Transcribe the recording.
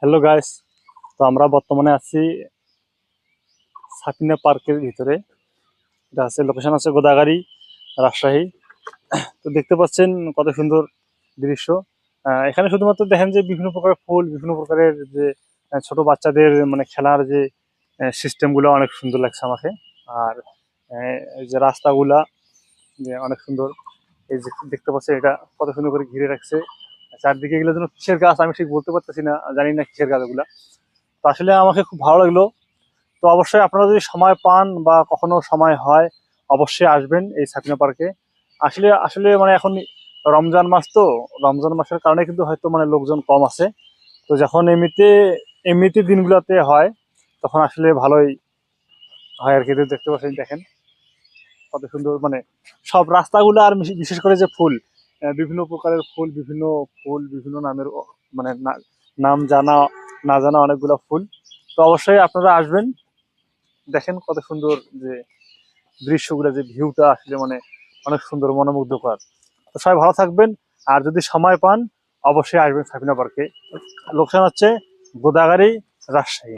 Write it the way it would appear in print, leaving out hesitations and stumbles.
Hello guys. তো আমরা বর্তমানে আছি সাকিনা পার্কের ভিতরে। এটা আছে, লোকেশন আছে গোদাগাড়ি, রাজশাহী। তো দেখতে পাচ্ছেন কত সুন্দর দৃশ্য। এখানে শুধুমাত্র দেখেন যে বিভিন্ন প্রকারের ফুল, বিভিন্ন প্রকারের যে ছোট বাচ্চাদের মানে খেলার যে সিস্টেম গুলো অনেক সুন্দর লাগছে আমাকে। আর এই যে রাস্তাগুলা যে অনেক সুন্দর। এই যে দেখতে পাচ্ছেন এটা কত সুন্দর করে ঘিরে রাখছে। চারদিকে এগুলো যেন কিসের গাছ আমি ঠিক বলতে পারতেছি না, জানি না কিসের গাছ এগুলা। তো আসলে আমাকে খুব ভালো লাগলো। তো অবশ্যই আপনারা যদি সময় পান বা কখনো সময় হয়, অবশ্যই আসবেন এই সাকিনা পার্কে। আসলে আসলে মানে এখন রমজান মাস, তো রমজান মাসের কারণে কিন্তু হয়তো মানে লোকজন কম আছে। তো যখন এমনিতে এমনিতে দিনগুলোতে হয়, তখন আসলে ভালোই হয় আর কি। তো দেখতে পাচ্ছেন, দেখেন কত সুন্দর মানে সব রাস্তাগুলো। আর বিশেষ করে যে ফুল, বিভিন্ন প্রকারের ফুল, বিভিন্ন ফুল বিভিন্ন নামের মানে নাম জানা না জানা অনেকগুলো ফুল। তো অবশ্যই আপনারা আসবেন, দেখেন কত সুন্দর যে দৃশ্যগুলো, যে ভিউটা আসলে মানে অনেক সুন্দর, মনোমুগ্ধকর। তো সবাই ভালো থাকবেন। আর যদি সময় পান, অবশ্যই আসবেন সাবিনা পার্কে। লোকেশন হচ্ছে গোদাগাড়ি, রাজশাহী।